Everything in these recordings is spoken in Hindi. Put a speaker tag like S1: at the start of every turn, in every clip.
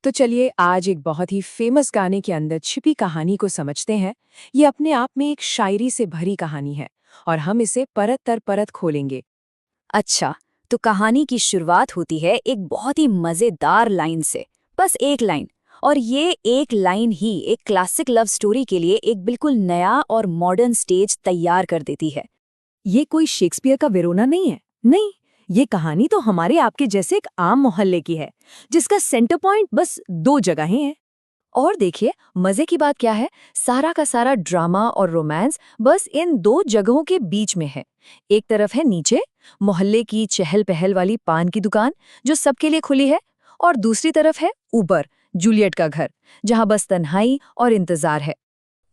S1: तो चलिए आज एक बहुत ही फेमस गाने के अंदर छिपी कहानी को समझते हैं। ये अपने आप में एक शायरी से भरी कहानी है और हम इसे परत दर परत खोलेंगे।
S2: अच्छा, तो कहानी की शुरुआत होती है एक बहुत ही मजेदार लाइन से। बस एक लाइन। और ये एक लाइन ही एक क्लासिक लव स्टोरी के लिए एक बिल्कुल नया और मॉडर्न स्टेज तैयार कर देती है।
S1: ये कोई शेक्सपियर का वेरोना नहीं है, नहीं। ये कहानी तो हमारे आपके जैसे एक आम मोहल्ले की है, जिसका सेंटर पॉइंट बस दो जगहें हैं।
S2: और देखिए, मजे की बात क्या है, सारा का सारा ड्रामा और रोमांस बस इन दो जगहों के बीच में है। एक तरफ है नीचे, मोहल्ले की चहल पहल वाली पान की दुकान जो सबके लिए खुली है, और दूसरी तरफ है ऊपर, जूलियट का घर, जहां बस तन्हाई और इंतजार है।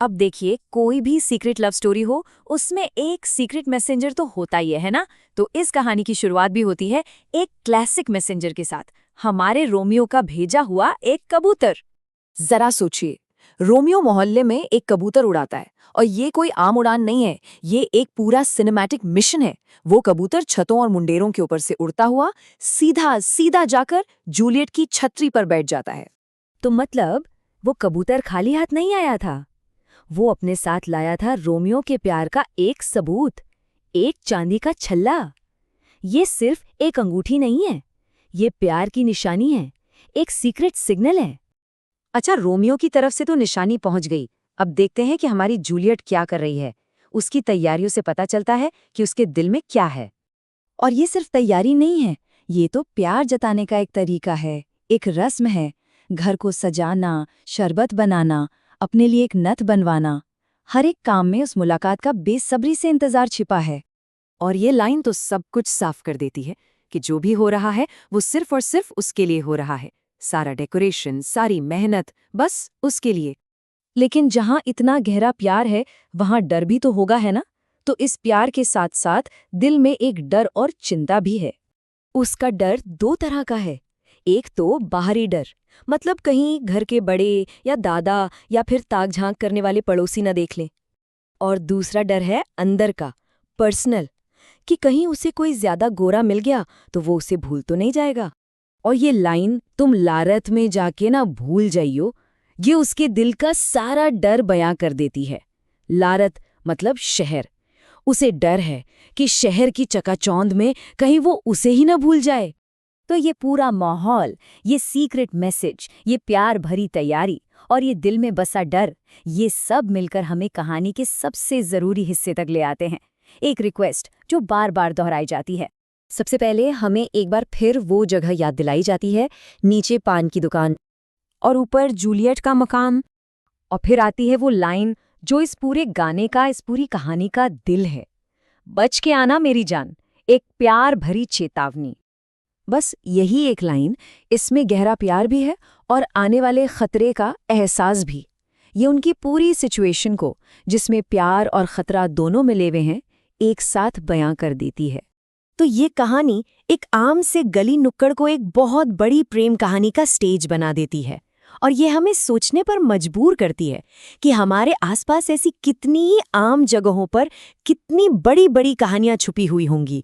S2: अब देखिए, कोई भी सीक्रेट लव स्टोरी हो, उसमें एक सीक्रेट मैसेंजर तो होता ही है ना। तो इस कहानी की शुरुआत भी होती है एक क्लासिक मैसेंजर के साथ, हमारे रोमियो का भेजा हुआ एक कबूतर।
S1: जरा सोचिए, रोमियो मोहल्ले में एक कबूतर उड़ाता है, और ये कोई आम उड़ान नहीं है, ये एक पूरा सिनेमैटिक मिशन है। वो कबूतर छतों और मुंडेरों के ऊपर से उड़ता हुआ सीधा सीधा जाकर जूलियट की छतरी पर बैठ जाता है।
S2: तो मतलब वो कबूतर खाली हाथ नहीं आया था, वो अपने साथ लाया था रोमियो के प्यार का एक सबूत, एक चांदी का छल्ला। ये सिर्फ एक अंगूठी नहीं है, ये प्यार की निशानी है, एक सीक्रेट सिग्नल है।
S1: अच्छा, रोमियो की तरफ से तो निशानी पहुंच गई। अब देखते हैं कि हमारी जूलियट क्या कर रही है। उसकी तैयारियों से पता चलता है कि उसके दिल में क्या है।
S2: और ये सिर्फ तैयारी नहीं है, ये तो प्यार जताने का एक तरीका है, एक रस्म है। घर को सजाना, शरबत बनाना, अपने लिए एक नथ बनवाना, हर एक काम में उस मुलाकात का बेसब्री से इंतजार छिपा है।
S1: और ये लाइन तो सब कुछ साफ कर देती है कि जो भी हो रहा है वो सिर्फ और सिर्फ उसके लिए हो रहा है। सारा डेकोरेशन, सारी मेहनत, बस उसके लिए।
S2: लेकिन जहां इतना गहरा प्यार है, वहां डर भी तो होगा, है ना। तो इस प्यार के साथ साथ दिल में एक डर और चिंता भी है। उसका डर दो तरह का है। एक तो बाहरी डर, मतलब कहीं घर के बड़े या दादा या फिर ताक झांक करने वाले पड़ोसी न देख लें। और दूसरा डर है अंदर का, पर्सनल, कि कहीं उसे कोई ज्यादा गोरा मिल गया तो वो उसे भूल तो नहीं जाएगा। और ये लाइन, तुम लारत में जाके ना भूल जाइयो, ये उसके दिल का सारा डर बयां कर देती है। लारत मतलब शहर। उसे डर है कि शहर की चकाचौंध में कहीं वो उसे ही न भूल जाए। तो ये पूरा माहौल, ये सीक्रेट मैसेज, ये प्यार भरी तैयारी और ये दिल में बसा डर, ये सब मिलकर हमें कहानी के सबसे जरूरी हिस्से तक ले आते हैं। एक रिक्वेस्ट जो बार बार दोहराई जाती है। सबसे पहले हमें एक बार फिर वो जगह याद दिलाई जाती है, नीचे पान की दुकान और ऊपर जूलियट का मकाम। और फिर आती है वो लाइन जो इस पूरे गाने का, इस पूरी कहानी का दिल है। बच के आना मेरी जान, एक प्यार भरी चेतावनी। बस यही एक लाइन, इसमें गहरा प्यार भी है और आने वाले खतरे का एहसास भी। ये उनकी पूरी सिचुएशन को, जिसमें प्यार और खतरा दोनों मिले हुए हैं, एक साथ बयां कर देती है। तो ये कहानी एक आम से गली नुक्कड़ को एक बहुत बड़ी प्रेम कहानी का स्टेज बना देती है। और ये हमें सोचने पर मजबूर करती है कि हमारे आसपास ऐसी कितनी आम जगहों पर कितनी बड़ी बड़ी कहानियां छुपी हुई होंगी।